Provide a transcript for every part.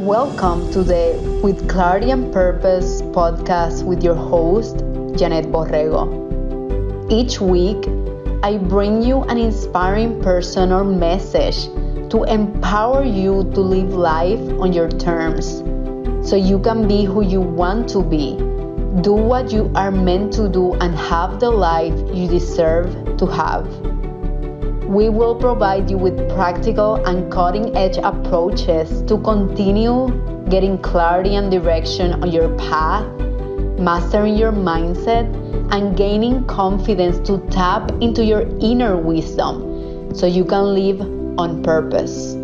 Welcome to the With Clarity and Purpose podcast with your host, Yanet Borrego. Each week, I bring you an inspiring person or message to empower you to live life on your terms so you can be who you want to be, do what you are meant to do, and have the life you deserve to have. We will provide you with practical and cutting-edge approaches to continue getting clarity and direction on your path, mastering your mindset, and gaining confidence to tap into your inner wisdom so you can live on purpose.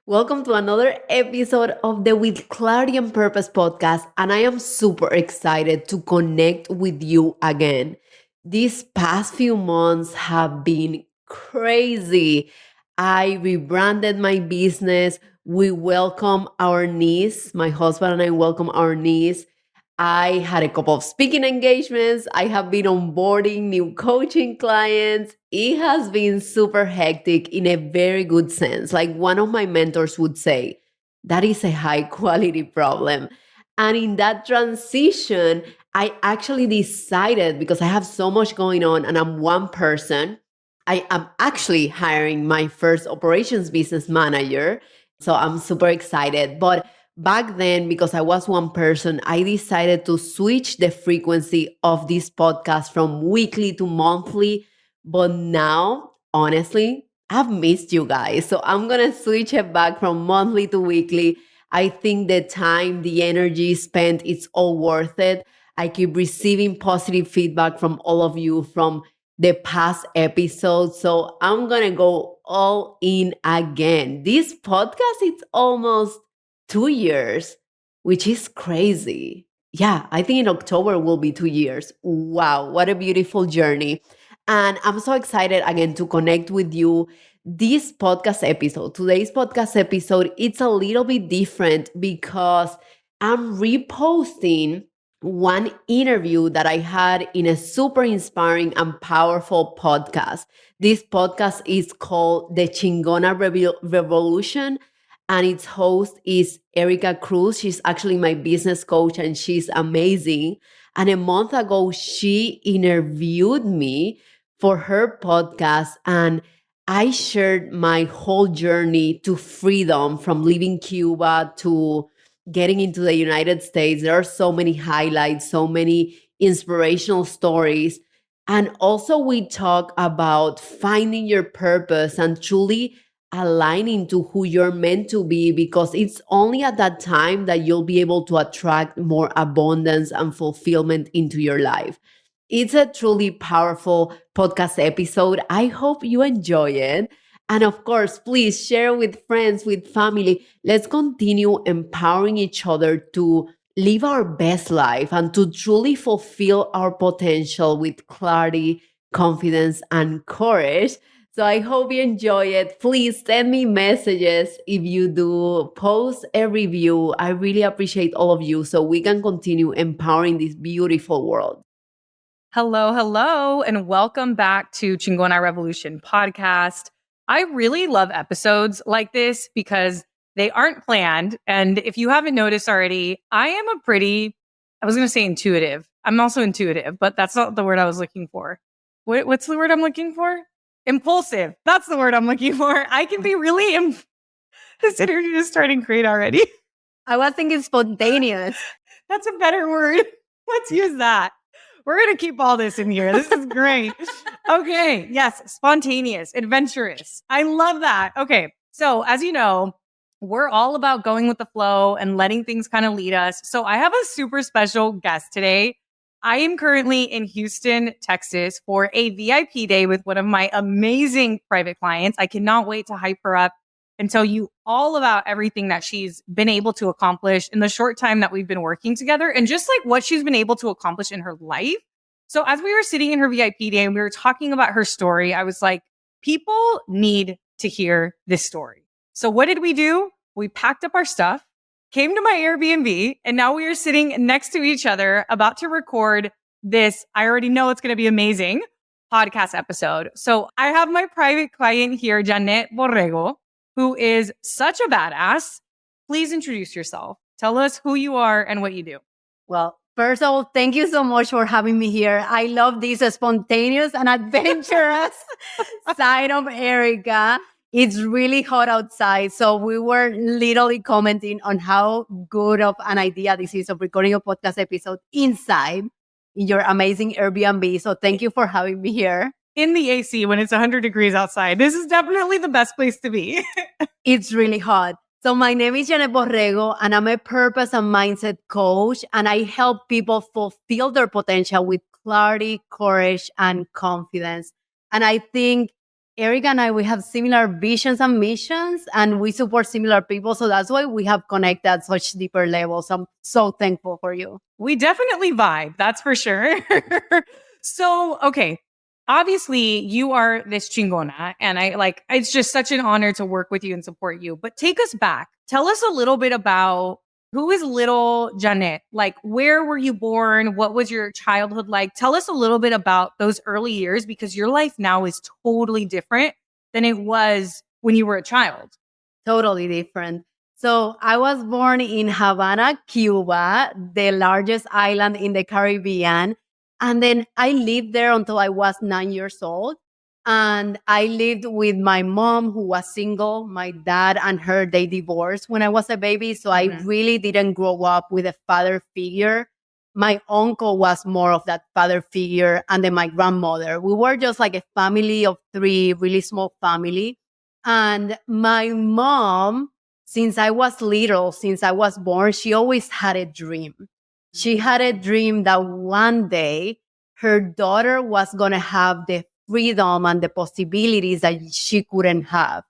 Welcome to another episode of the With Clarity and Purpose podcast, and I am super excited to connect with you again. These past few months have been crazy. I rebranded my business. We welcome our niece. My husband and I welcome our niece. I had a couple of speaking engagements. I have been onboarding new coaching clients. It has been super hectic in a very good sense. Like one of my mentors would say, that is a high quality problem. And in that transition, I actually decided, because I have so much going on and I'm one person, I am actually hiring my first operations business manager. So I'm super excited. But back then, because I was one person, I decided to switch the frequency of this podcast from weekly to monthly. But now, honestly, I've missed you guys. So I'm going to switch it back from monthly to weekly. I think the time, the energy spent, it's all worth it. I keep receiving positive feedback from all of you from the past episodes. So I'm going to go all in again. This podcast, it's almost 2 years, which is crazy. Yeah, I think in October will be 2 years. Wow, what a beautiful journey. And I'm so excited again to connect with you. This podcast episode, today's podcast episode, it's a little bit different because I'm reposting one interview that I had in a super inspiring and powerful podcast. This podcast is called the Chingona Revolution, and its host is Erika Cruz. She's actually my business coach and she's amazing. And a month ago, she interviewed me for her podcast, and I shared my whole journey to freedom from leaving Cuba to getting into the United States. There are so many highlights, so many inspirational stories. And also we talk about finding your purpose and truly aligning to who you're meant to be, because it's only at that time that you'll be able to attract more abundance and fulfillment into your life. It's a truly powerful podcast episode. I hope you enjoy it. And of course, please share with friends, with family. Let's continue empowering each other to live our best life and to truly fulfill our potential with clarity, confidence, and courage. So I hope you enjoy it. Please send me messages if you do. Post a review. I really appreciate all of you so we can continue empowering this beautiful world. Hello, and welcome back to Chingona Revolution Podcast. I really love episodes like this because they aren't planned. And if you haven't noticed already, I was going to say intuitive. I'm also intuitive, but that's not the word I was looking for. What's the word I'm looking for? Impulsive. That's the word I'm looking for. I can be really this energy is starting great already. I was thinking spontaneous. That's a better word. Let's use that. We're going to keep all this in here. This is great. Okay. Yes. Spontaneous, adventurous. I love that. Okay. So as you know, we're all about going with the flow and letting things kind of lead us. So I have a super special guest today. I am currently in Houston, Texas for a VIP day with one of my amazing private clients. I cannot wait to hype her up and tell you all about everything that she's been able to accomplish in the short time that we've been working together and just like what she's been able to accomplish in her life. So as we were sitting in her VIP day and we were talking about her story, I was like, people need to hear this story. So what did we do? We packed up our stuff, came to my Airbnb, and now we are sitting next to each other about to record this, I already know it's going to be amazing, podcast episode. So I have my private client here, Yanet Borrego, who is such a badass. Please introduce yourself. Tell us who you are and what you do. Well, first of all, thank you so much for having me here. I love this spontaneous and adventurous side of Erika. It's really hot outside. So we were literally commenting on how good of an idea this is of recording a podcast episode inside in your amazing Airbnb. So thank you for having me here. In the AC when it's 100 degrees outside. This is definitely the best place to be. It's really hot. So my name is Yanet Borrego, and I'm a purpose and mindset coach, and I help people fulfill their potential with clarity, courage, and confidence. And I think Erika and I, we have similar visions and missions, and we support similar people. So that's why we have connected at such deeper levels. I'm so thankful for you. We definitely vibe, that's for sure. So, okay. Obviously, you are this chingona, and it's just such an honor to work with you and support you. But take us back. Tell us a little bit about who is little Yanet? Like, where were you born? What was your childhood like? Tell us a little bit about those early years, because your life now is totally different than it was when you were a child. Totally different. So I was born in Havana, Cuba, the largest island in the Caribbean. And then I lived there until I was 9 years old. And I lived with my mom, who was single. My dad and her, they divorced when I was a baby. So I really didn't grow up with a father figure. My uncle was more of that father figure. And then my grandmother. We were just like a family of three, really small family. And my mom, since I was little, since I was born, she always had a dream. She had a dream that one day her daughter was going to have the freedom and the possibilities that she couldn't have,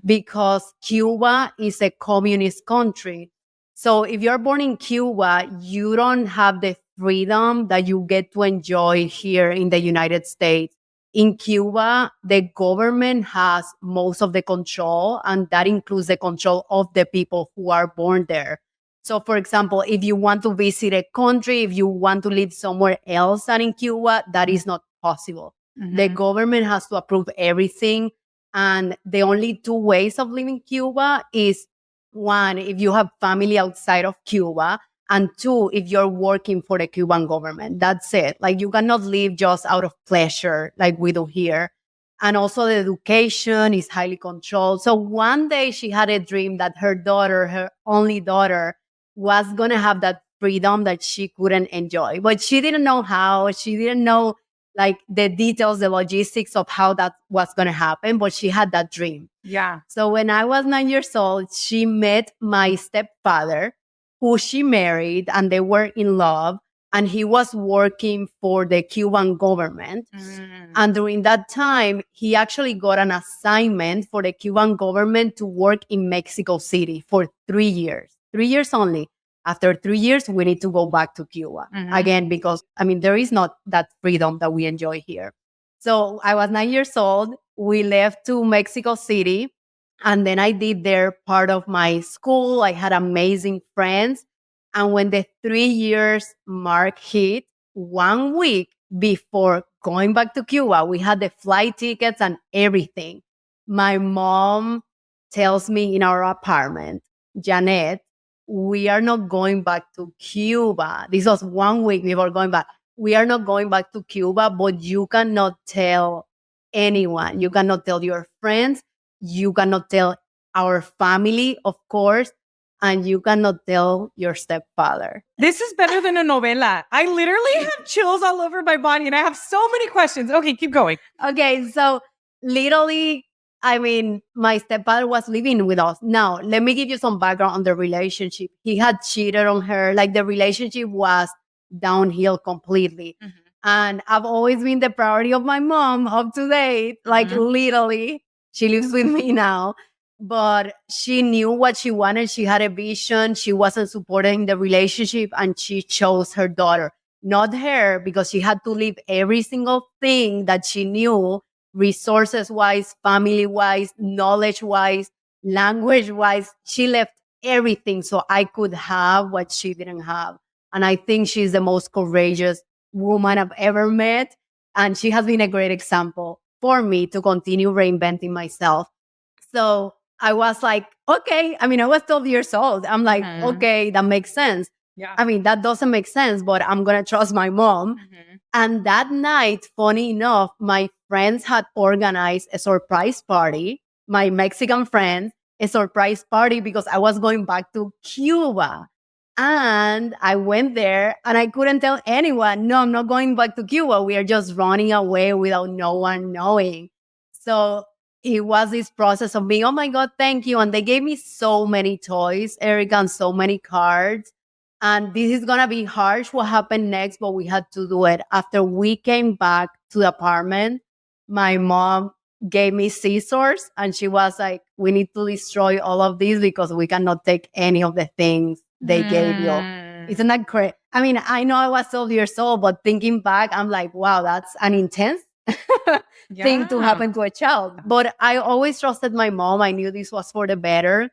because Cuba is a communist country. So if you're born in Cuba, you don't have the freedom that you get to enjoy here in the United States. In Cuba, the government has most of the control, and that includes the control of the people who are born there. So, for example, if you want to visit a country, if you want to live somewhere else than in Cuba, that is not possible. The government has to approve everything. And the only two ways of living Cuba is, one, if you have family outside of Cuba, and two, if you're working for the Cuban government. That's it. Like, you cannot live just out of pleasure like we do here. And also the education is highly controlled. So one day she had a dream that her daughter, her only daughter, was going to have that freedom that she couldn't enjoy. But she didn't know how. She didn't know like the details, the logistics of how that was going to happen. But she had that dream. Yeah. So when I was 9 years old, she met my stepfather, who she married, and they were in love. And he was working for the Cuban government. And during that time, he actually got an assignment for the Cuban government to work in Mexico City for 3 years. 3 years only. After 3 years, we need to go back to Cuba again, because, I mean, there is not that freedom that we enjoy here. So I was 9 years old. We left to Mexico City, and then I did there part of my school. I had amazing friends. And when the 3 years mark hit, 1 week before going back to Cuba, we had the flight tickets and everything. My mom tells me in our apartment, Yanet, we are not going back to Cuba. This was 1 week before going back. We are not going back to Cuba, but you cannot tell anyone. You cannot tell your friends. You cannot tell our family, of course. And you cannot tell your stepfather. This is better than a novela. I literally have chills all over my body, and I have so many questions. Okay, keep going. Okay, so literally, I mean, my stepfather was living with us. Now, let me give you some background on the relationship. He had cheated on her. Like, the relationship was downhill completely. And I've always been the priority of my mom up to date. Like, literally, she lives with me now. But she knew what she wanted. She had a vision. She wasn't supporting the relationship, and she chose her daughter, not her, because she had to leave every single thing that she knew, resources wise, family wise, knowledge wise, language wise. She left everything so I could have what she didn't have. And I think she's the most courageous woman I've ever met. And she has been a great example for me to continue reinventing myself. So I was like, okay. I mean, I was 12 years old. I'm like, okay, that makes sense. Yeah. I mean, that doesn't make sense, but I'm going to trust my mom. And that night, funny enough, my friends had organized a surprise party, my Mexican friends, a surprise party because I was going back to Cuba. And I went there and I couldn't tell anyone, no, I'm not going back to Cuba. We are just running away without no one knowing. So it was this process of being, oh my God, thank you. And they gave me so many toys, Erika, and so many cards. And this is going to be harsh what happened next, but we had to do it. After we came back to the apartment, my mom gave me scissors and she was like, we need to destroy all of these because we cannot take any of the things they gave you. Isn't that great? I mean, I know I was 12 years old, but thinking back, I'm like, wow, that's an intense thing to happen to a child. But I always trusted my mom. I knew this was for the better.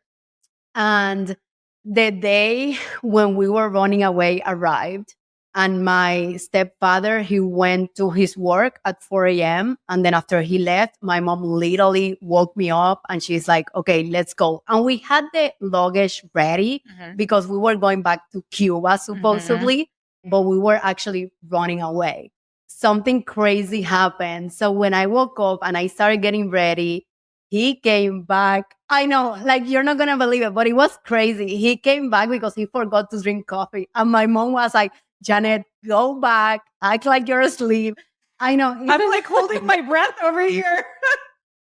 And the day when we were running away arrived, and my stepfather, he went to his work at 4 a.m. And then after he left, my mom literally woke me up and she's like, okay, let's go. And we had the luggage ready because we were going back to Cuba, supposedly, but we were actually running away. Something crazy happened. So when I woke up and I started getting ready, he came back. I know, like, you're not going to believe it, but it was crazy. He came back because he forgot to drink coffee. And my mom was like, Janet, go back, act like you're asleep. I know. I'm like holding my breath over here.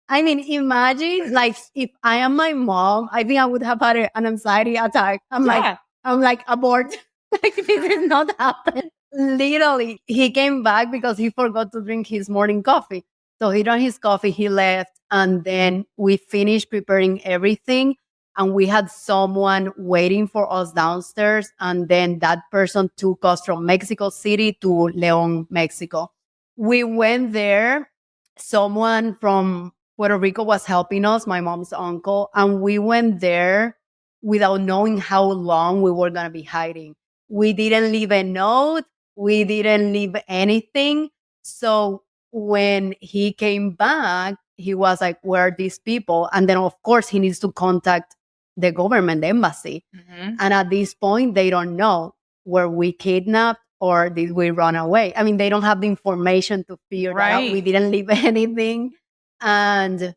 I mean, imagine, like, if I am my mom, I think I would have had an anxiety attack. I'm like, abort. Like, this is not happening. Literally, he came back because he forgot to drink his morning coffee. So he drank his coffee, he left, and then we finished preparing everything. And we had someone waiting for us downstairs. And then that person took us from Mexico City to Leon, Mexico. We went there. Someone from Puerto Rico was helping us, my mom's uncle. And we went there without knowing how long we were going to be hiding. We didn't leave a note. We didn't leave anything. So when he came back, he was like, where are these people? And then, of course, he needs to contact the government, the embassy. And at this point, they don't know, were we kidnapped or did we run away? I mean, they don't have the information to figure that out. We didn't leave anything. And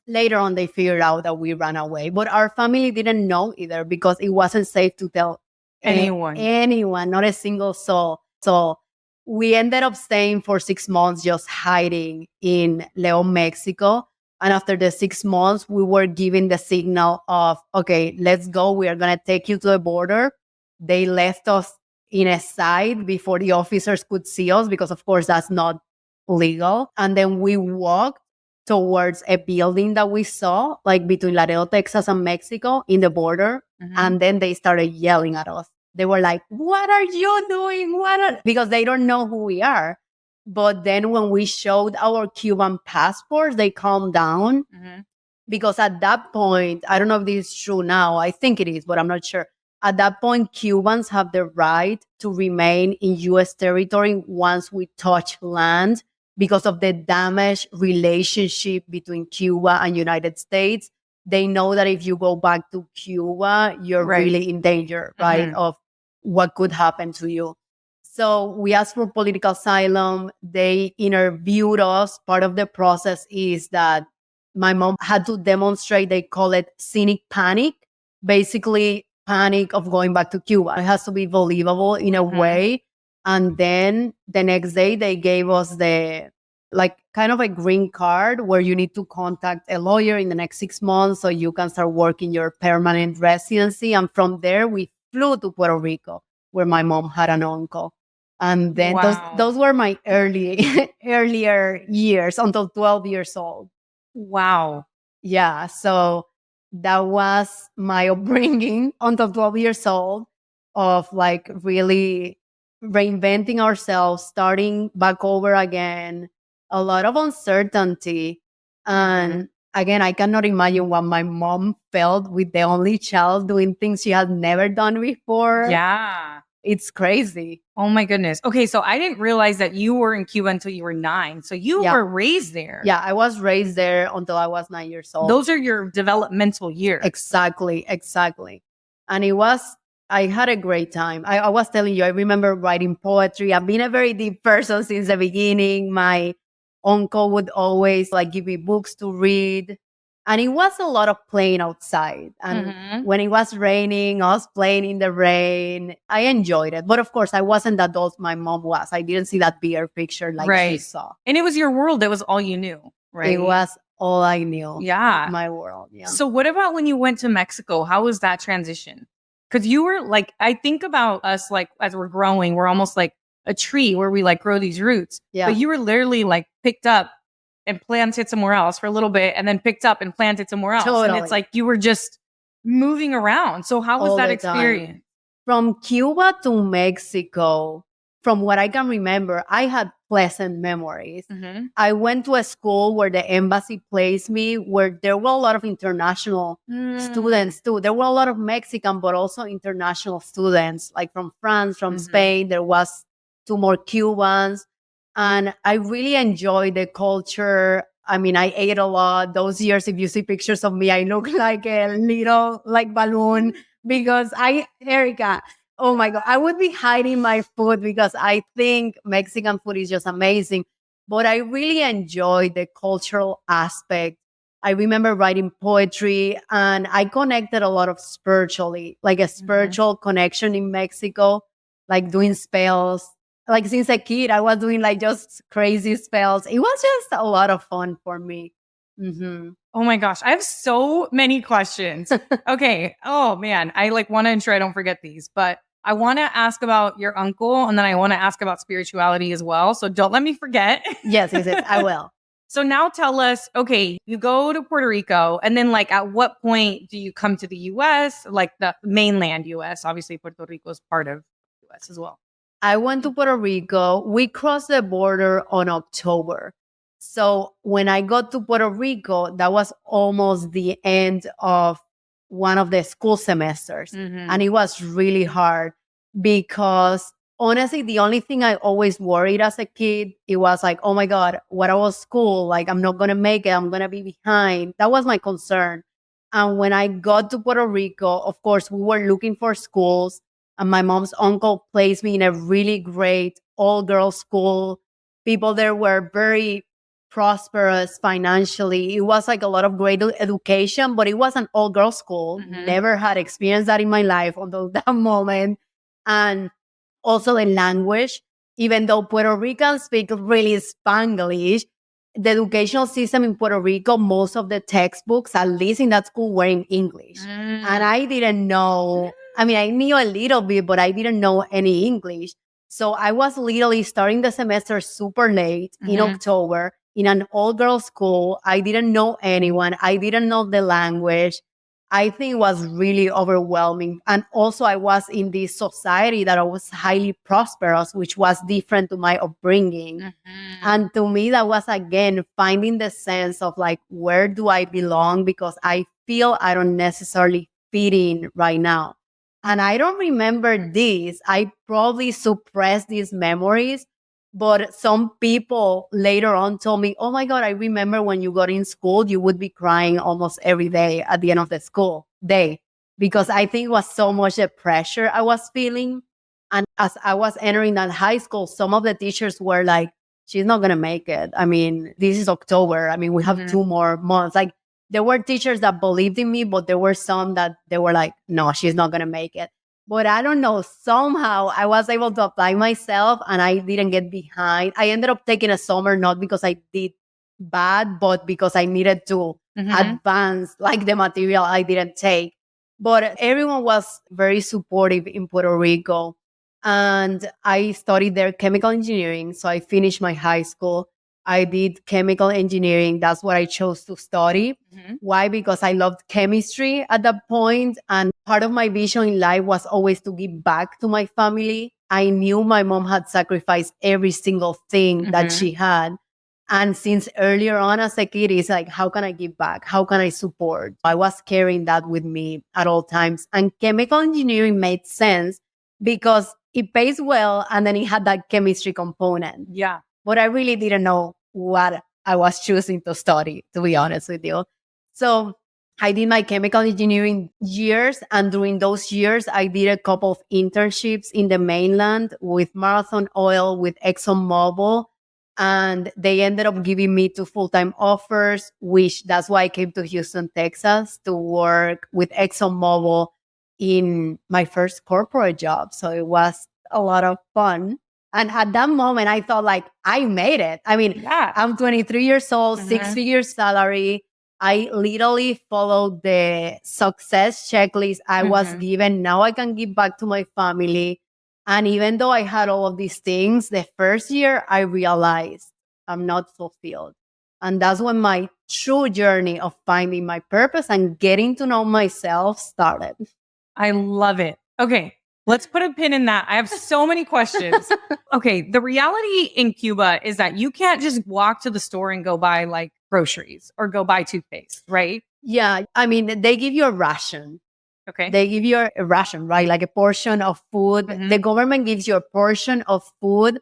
later on, they figured out that we ran away. But our family didn't know either because it wasn't safe to tell anyone, not a single soul. So we ended up staying for 6 months, just hiding in Leon, Mexico. And after the 6 months, we were given the signal of, okay, let's go. We are going to take you to the border. They left us in a side before the officers could see us because, of course, that's not legal. And then we walked towards a building that we saw, like between Laredo, Texas and Mexico in the border. And then they started yelling at us. They were like, what are you doing? Because they don't know who we are. But then when we showed our Cuban passports, they calmed down because at that point, I don't know if this is true now. I think it is, but I'm not sure. At that point, Cubans have the right to remain in U.S. territory once we touch land because of the damaged relationship between Cuba and United States. They know that if you go back to Cuba, you're really in danger, right, of what could happen to you. So we asked for political asylum. They interviewed us. Part of the process is that my mom had to demonstrate, they call it cynic panic, basically panic of going back to Cuba. It has to be believable in a way. And then the next day they gave us the like kind of a green card where you need to contact a lawyer in the next 6 months so you can start working your permanent residency. And from there we flew to Puerto Rico where my mom had an uncle. And then those were my earlier years until 12 years old. Wow. Yeah. So that was my upbringing until 12 years old of like really reinventing ourselves, starting back over again, a lot of uncertainty. And again, I cannot imagine what my mom felt with the only child doing things she had never done before. Yeah. It's crazy. Oh my goodness. Okay, so I didn't realize that you were in Cuba until you were 9. So you Yeah. were raised there. Yeah, I was raised there until I was 9 years old. Those are your developmental years. Exactly. And I had a great time. I was telling you, I remember writing poetry. I've been a very deep person since the beginning. My uncle would always like give me books to read. And it was a lot of playing outside. And Mhm. when it was raining, I was playing in the rain. I enjoyed it. But of course, I wasn't the adult my mom was. I didn't see that bigger picture like she Right. saw. And it was your world. That was all you knew, right? It was all I knew. Yeah. My world. Yeah. So what about when you went to Mexico? How was that transition? Because you were like, I think about us like as we're growing, we're almost like a tree where we like grow these roots. Yeah. But you were literally like picked up and planted somewhere else for a little bit and then picked up and planted somewhere else. And Totally. it's like you were just moving around. So how was All that the time. experience? From Cuba to Mexico, from what I can remember, I had pleasant memories. Mhm. I went to a school where the embassy placed me, where there were a lot of international students too. There were a lot of Mexican, but also international students, like from France, from Mhm. Spain. There was 2 more Cubans. And I really enjoyed the culture. I mean, I ate a lot. Those years, if you see pictures of me, I look like a little like balloon because Erika, oh my God, I would be hiding my food because I think Mexican food is just amazing. But I really enjoyed the cultural aspect. I remember writing poetry and I connected a lot of spiritually, like a spiritual connection in Mexico, like doing spells. Like since a kid, I was doing like just crazy spells. It was just a lot of fun for me. Oh my gosh, I have so many questions. Okay. Oh man, I like want to ensure I don't forget these, but I want to ask about your uncle and then I want to ask about spirituality as well. So don't let me forget. Yes, I will. So now tell us, okay, you go to Puerto Rico and then like at what point do you come to the US, like the mainland US? Obviously Puerto Rico is part of the US as well. I went to Puerto Rico. We crossed the border on October. So when I got to Puerto Rico, that was almost the end of one of the school semesters. And it was really hard because honestly, the only thing I always worried as a kid, it was like, oh my God, what about school? Like, I'm not going to make it. I'm going to be behind. That was my concern. And when I got to Puerto Rico, of course, we were looking for schools. And my mom's uncle placed me in a really great all-girls school. People there were very prosperous financially. It was like a lot of great education, but it was an all-girls school. Never had experienced that in my life until that moment. And also the language, even though Puerto Ricans speak really Spanglish, the educational system in Puerto Rico, most of the textbooks, at least in that school, were in English. And I didn't know. I mean, I knew a little bit, but I didn't know any English. So I was literally starting the semester super late in October in an all-girls school. I didn't know anyone. I didn't know the language. I think it was really overwhelming. And also I was in this society that was highly prosperous, which was different to my upbringing. And to me, that was again, finding the sense of like, where do I belong? Because I feel I don't necessarily fit in right now. And I don't remember this. I probably suppressed these memories, but some people later on told me, oh my God, I remember when you got in school, you would be crying almost every day at the end of the school day, because I think it was so much the pressure I was feeling. And as I was entering that high school, some of the teachers were like, she's not going to make it. I mean, this is October. I mean, we have 2 more months. Like, there were teachers that believed in me, but there were some that they were like, no, she's not going to make it. But I don't know, somehow I was able to apply myself and I didn't get behind. I ended up taking a summer, not because I did bad, but because I needed to advance like the material I didn't take. But everyone was very supportive in Puerto Rico. And I studied there chemical engineering. So I finished my high school. I did chemical engineering. That's what I chose to study. Why? Because I loved chemistry at that point. And part of my vision in life was always to give back to my family. I knew my mom had sacrificed every single thing that she had. And since earlier on as a kid, it's like, how can I give back? How can I support? I was carrying that with me at all times. And chemical engineering made sense because it pays well, and then it had that chemistry component. Yeah. But I really didn't know what I was choosing to study, to be honest with you. So I did my chemical engineering years. And during those years, I did a couple of internships in the mainland with Marathon Oil, with ExxonMobil. And they ended up giving me 2 full-time offers, which that's why I came to Houston, Texas to work with ExxonMobil in my first corporate job. So it was a lot of fun. And at that moment, I thought like I made it. I mean, Yeah. I'm 23 years old, Mhm. 6-figure salary. I literally followed the success checklist I was Mhm. given. Now I can give back to my family. And even though I had all of these things, the first year I realized I'm not fulfilled. And that's when my true journey of finding my purpose and getting to know myself started. I love it. Okay. Let's put a pin in that. I have so many questions. Okay. The reality in Cuba is that you can't just walk to the store and go buy like groceries or go buy toothpaste, right? Yeah. I mean, they give you a ration. Okay. They give you a ration, right? Like a portion of food. Mhm. The government gives you a portion of food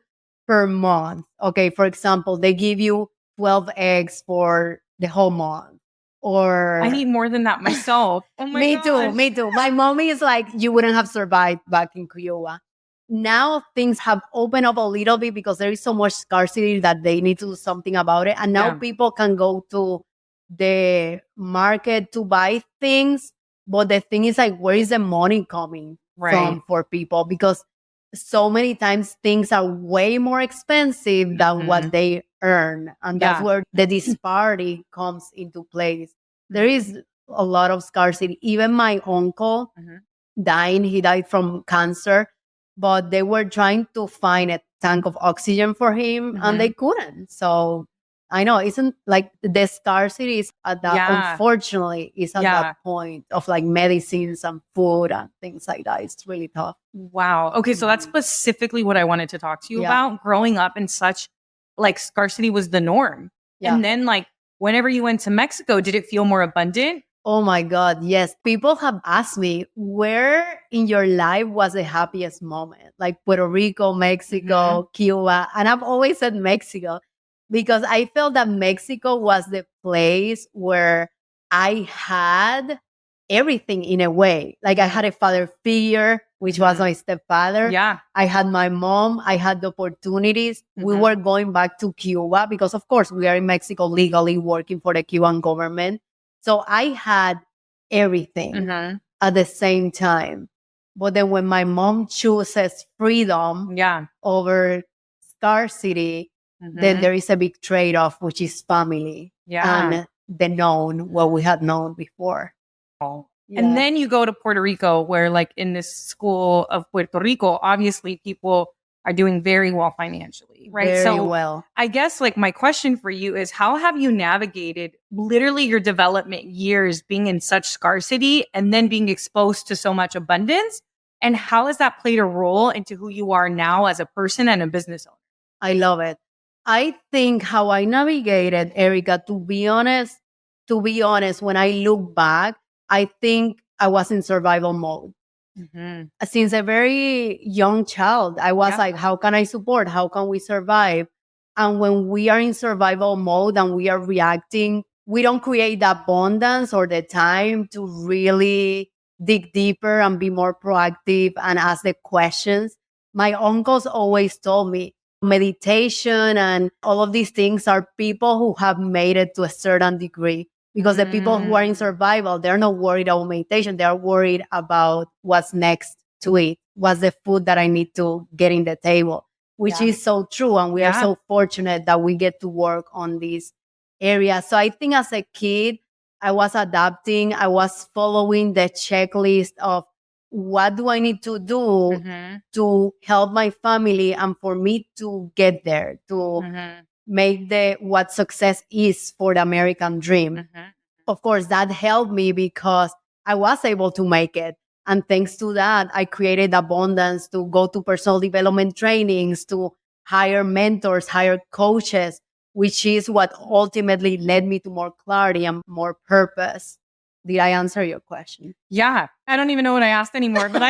per month. Okay. For example, they give you 12 eggs for the whole month. Or I need more than that myself. Oh my me gosh. too. Me too. My mommy is like, you wouldn't have survived back in Cuba. Now things have opened up a little bit because there is so much scarcity that they need to do something about it. And now Yeah. people can go to the market to buy things. But the thing is like, where is the money coming Right. from for people? Because so many times things are way more expensive than Mhm. what they earn. And that's Yeah. where the disparity comes into place. There is a lot of scarcity. Even my uncle Mhm. dying, he died from cancer, but they were trying to find a tank of oxygen for him and they couldn't. So I know, isn't like the scarcity is at that, Yeah. unfortunately, is at Yeah. that point of like medicines and food and things like that. It's really tough. Wow. Okay. So that's Mhm. specifically what I wanted to talk to you Yeah. about. Growing up in such like scarcity was the norm. Yeah. And then like whenever you went to Mexico, did it feel more abundant? Oh my God, yes. People have asked me, where in your life was the happiest moment? Like Puerto Rico, Mexico, Cuba. And I've always said Mexico because I felt that Mexico was the place where I had everything in a way. Like I had a father figure, which was my stepfather. Yeah. I had my mom. I had the opportunities. We Mhm. were going back to Cuba because, of course, we are in Mexico legally working for the Cuban government. So I had everything Mhm. at the same time. But then when my mom chooses freedom Yeah. over scarcity, then Mhm. there is a big trade off, which is family Yeah. and the known, what we had known before. And then you go to Puerto Rico, where, like, in this school of Puerto Rico, obviously people are doing very well financially, right? Very So well. I guess, like, my question for you is how have you navigated literally your development years being in such scarcity and then being exposed to so much abundance? And how has that played a role into who you are now as a person and a business owner? I love it. I think how I navigated, Erica, to be honest, when I look back, I think I was in survival mode. Since a very young child, I was Yeah. like, how can I support? How can we survive? And when we are in survival mode and we are reacting, we don't create the abundance or the time to really dig deeper and be more proactive and ask the questions. My uncles always told me meditation and all of these things are people who have made it to a certain degree, because the people who are in survival, they're not worried about meditation. They're worried about what's next to eat. What's the food that I need to get in the table, which Yeah. is so true. And we are Yeah. so fortunate that we get to work on these areas. So I think as a kid, I was adapting. I was following the checklist of what do I need to do to help my family and for me to get there, to make the what success is for the American dream. Of course, that helped me because I was able to make it. And thanks to that, I created abundance to go to personal development trainings, to hire mentors, hire coaches, which is what ultimately led me to more clarity and more purpose. Did I answer your question? Yeah. I don't even know what I asked anymore, but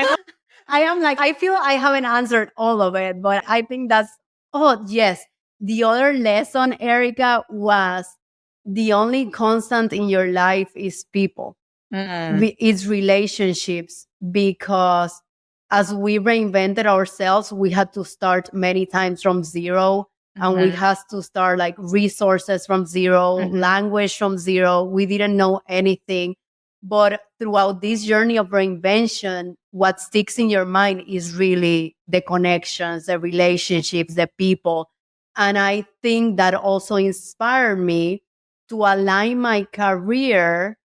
I am like, I feel I haven't answered all of it, but I think that's, oh, yes. The other lesson, Erica, was the only constant in your life is people, it's relationships, because as we reinvented ourselves, we had to start many times from zero. And we had to start like resources from zero, language from zero. We didn't know anything. But throughout this journey of reinvention, what sticks in your mind is really the connections, the relationships, the people. And I think that also inspired me to align my career,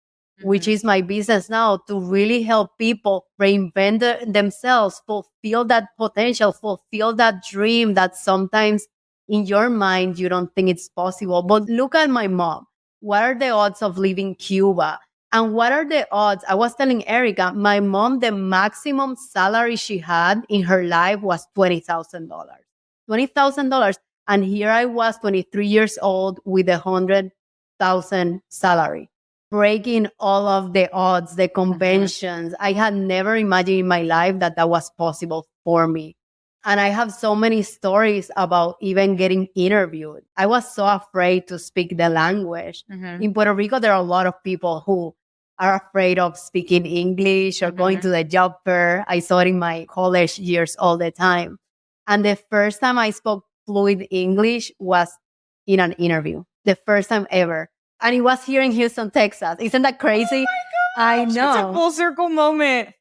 which is my business now, to really help people reinvent themselves, fulfill that potential, fulfill that dream that sometimes in your mind you don't think it's possible. But look at my mom. What are the odds of leaving Cuba? And what are the odds? I was telling Erica, my mom, the maximum salary she had in her life was $20,000. $20,000. And here I was, 23 years old, with $100,000 salary, breaking all of the odds, the conventions. I had never imagined in my life that that was possible for me. And I have so many stories about even getting interviewed. I was so afraid to speak the language. In Puerto Rico, there are a lot of people who are afraid of speaking English or going to the job fair. I saw it in my college years all the time. And the first time I spoke fluent English was in an interview. The first time ever. And it was here in Houston, Texas. Isn't that crazy? Oh my gosh, I know. It's a full circle moment.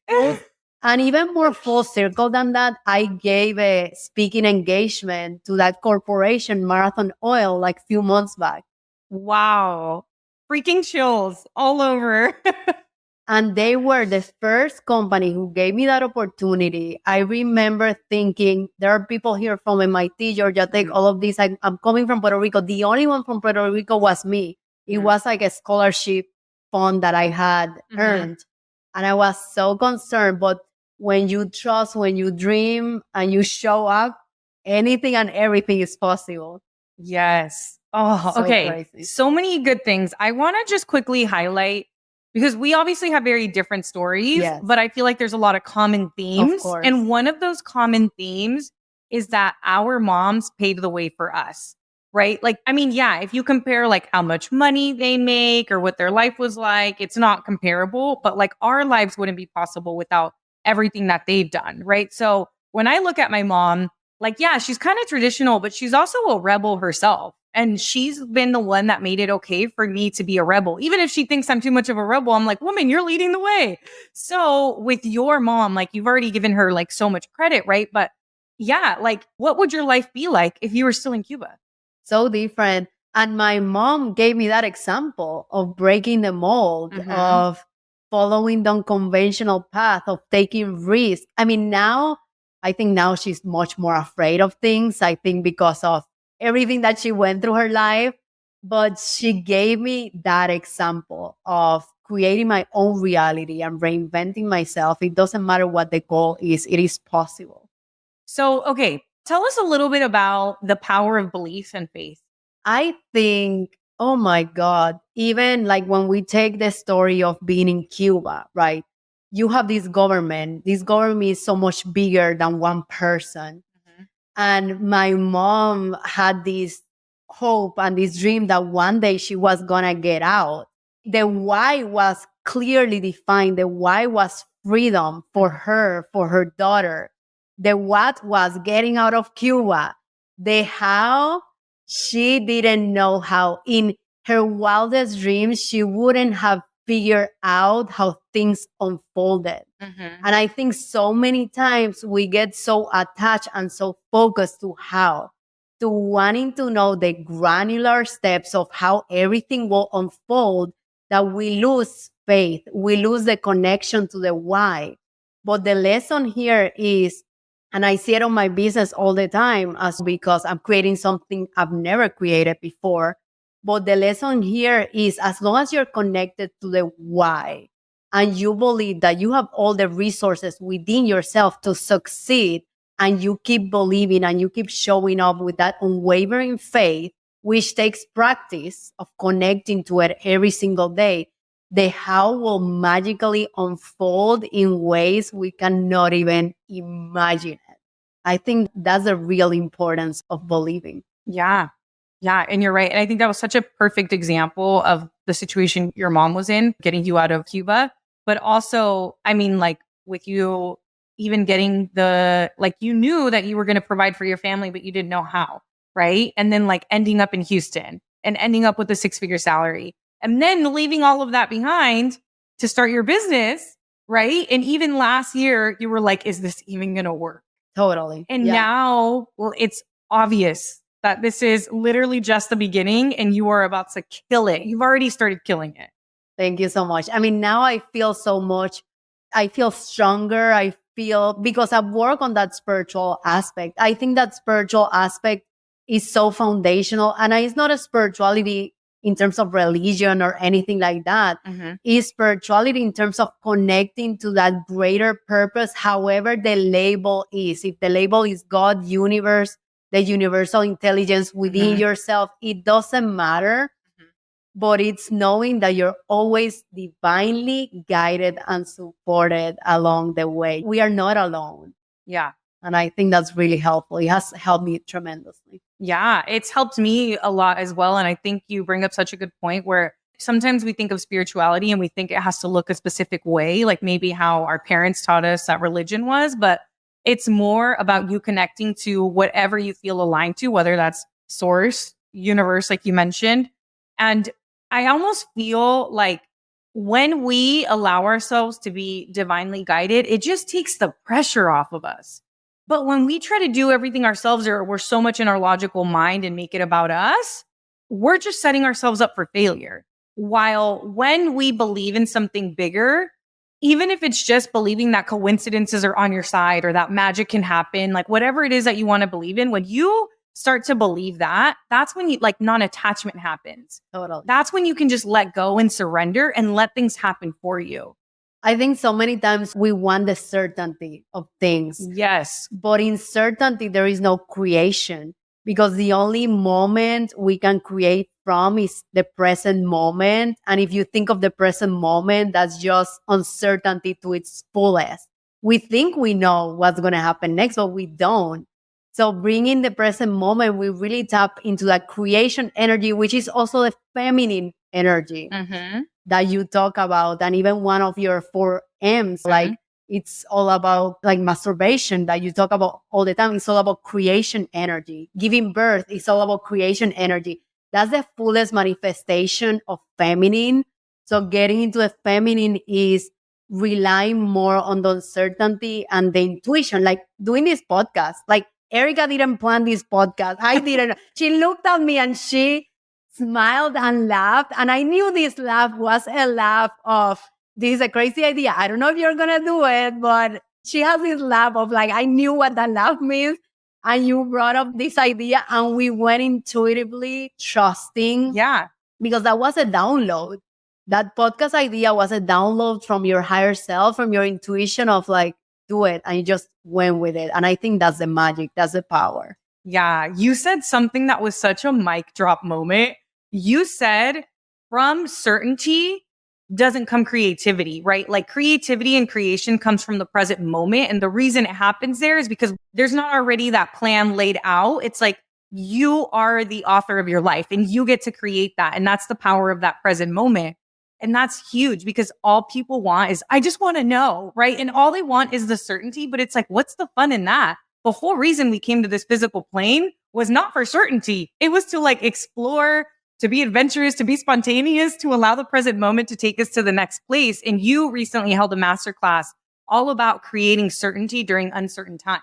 And even more full circle than that, I gave a speaking engagement to that corporation, Marathon Oil, like a few months back. Wow. Freaking chills all over. And they were the first company who gave me that opportunity. I remember thinking, there are people here from MIT, Georgia Tech, all of these. I'm coming from Puerto Rico. The only one from Puerto Rico was me. It was like a scholarship fund that I had earned. And I was so concerned. But when you trust, when you dream and you show up, anything and everything is possible. Yes. Oh, So okay. crazy. So many good things. I want to just quickly highlight, because we obviously have very different stories, Yes. but I feel like there's a lot of common themes. course. And one of those common themes is that our moms paved the way for us, right? Like, I mean, yeah, if you compare like how much money they make or what their life was like, it's not comparable, but like our lives wouldn't be possible without everything that they've done, right? So when I look at my mom, like, yeah, she's kind of traditional, but she's also a rebel herself. And she's been the one that made it okay for me to be a rebel. Even if she thinks I'm too much of a rebel, I'm like, woman, you're leading the way. So with your mom, like, you've already given her like so much credit, right? But yeah, like, what would your life be like if you were still in Cuba? So different. And my mom gave me that example of breaking the mold, of following the unconventional path, of taking risks. I mean, I think now she's much more afraid of things. I think because of everything that she went through her life. But she gave me that example of creating my own reality and reinventing myself. It doesn't matter what the goal is, it is possible. So, okay, tell us a little bit about the power of belief and faith. I think, oh my God, even like when we take the story of being in Cuba, right? You have this government is so much bigger than one person. And my mom had this hope and this dream that one day she was going to get out. The why was clearly defined. The why was freedom for her, for her daughter. The what was getting out of Cuba. The how, she didn't know how. In her wildest dreams, she wouldn't have figured out how things unfolded. And I think so many times we get so attached and so focused to how, to wanting to know the granular steps of how everything will unfold, that we lose faith. We lose the connection to the why. But the lesson here is, and I see it on my business all the time, as because I'm creating something I've never created before. But the lesson here is, as long as you're connected to the why, and you believe that you have all the resources within yourself to succeed, and you keep believing and you keep showing up with that unwavering faith, which takes practice of connecting to it every single day, the how will magically unfold in ways we cannot even imagine it. I think that's the real importance of believing. Yeah. Yeah. And you're right. And I think that was such a perfect example of the situation your mom was in, getting you out of Cuba. But also, I mean, like with you even getting like you knew that you were going to provide for your family, but you didn't know how. Right. And then like ending up in Houston and ending up with a 6-figure salary and then leaving all of that behind to start your business. Right. And even last year, you were like, is this even going to work? Totally. And now, well, it's obvious that this is literally just the beginning and you are about to kill it. You've already started killing it. Thank you so much. I mean, now I feel so much. I feel stronger. I feel, because I've worked on that spiritual aspect. I think that spiritual aspect is so foundational. And it's not a spirituality in terms of religion or anything like that. It's spirituality in terms of connecting to that greater purpose, however the label is. If the label is God, universe, the universal intelligence within yourself, it doesn't matter. But it's knowing that you're always divinely guided and supported along the way. We are not alone. Yeah. And I think that's really helpful. It has helped me tremendously. Yeah, it's helped me a lot as well. And I think you bring up such a good point where sometimes we think of spirituality and we think it has to look a specific way, like maybe how our parents taught us that religion was, but it's more about you connecting to whatever you feel aligned to, whether that's source, universe, like you mentioned. And I almost feel like when we allow ourselves to be divinely guided, it just takes the pressure off of us. But when we try to do everything ourselves, or we're so much in our logical mind and make it about us, we're just setting ourselves up for failure. While when we believe in something bigger, even if it's just believing that coincidences are on your side or that magic can happen, like whatever it is that you want to believe in, when you start to believe that, that's when you like non-attachment happens. Totally. That's when you can just let go and surrender and let things happen for you. I think so many times we want the certainty of things. Yes. But in certainty, there is no creation, because the only moment we can create from is the present moment. And if you think of the present moment, that's just uncertainty to its fullest. We think we know what's going to happen next, but we don't. So bringing the present moment, we really tap into that creation energy, which is also the feminine energy that you talk about. And even one of your 4 M's, like it's all about like masturbation that you talk about all the time. It's all about creation energy. Giving birth is all about creation energy. That's the fullest manifestation of feminine. So getting into the feminine is relying more on the uncertainty and the intuition, like doing this podcast. Like Erika didn't plan this podcast. I didn't. She looked at me and she smiled and laughed. And I knew this laugh was a laugh of, this is a crazy idea. I don't know if you're going to do it, but she has this laugh of like, I knew what that laugh means. And you brought up this idea and we went intuitively trusting. Yeah. Because that was a download. That podcast idea was a download from your higher self, from your intuition of like, do it. And you just went with it. And I think that's the magic. That's the power. Yeah. You said something that was such a mic drop moment. You said from certainty doesn't come creativity, right? Like creativity and creation comes from the present moment. And the reason it happens there is because there's not already that plan laid out. It's like you are the author of your life and you get to create that. And that's the power of that present moment. And that's huge because all people want is, I just want to know, right? And all they want is the certainty, but it's like, what's the fun in that? The whole reason we came to this physical plane was not for certainty. It was to like explore, to be adventurous, to be spontaneous, to allow the present moment to take us to the next place. And you recently held a masterclass all about creating certainty during uncertain times,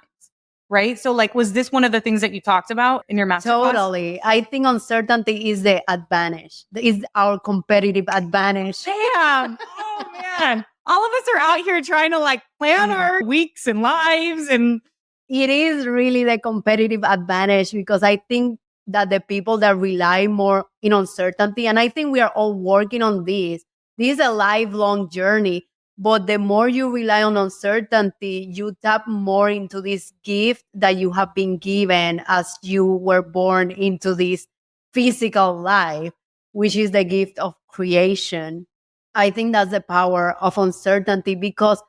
right? So like, was this one of the things that you talked about in your masterclass? Totally. I think uncertainty is the advantage. Is our competitive advantage. Damn. Oh man. All of us are out here trying to like plan our weeks and lives, and it is really the competitive advantage, because I think that the people that rely more in uncertainty, and I think we are all working on this is a lifelong journey, but the more you rely on uncertainty, you tap more into this gift that you have been given as you were born into this physical life, which is the gift of creation. I think that's the power of uncertainty, because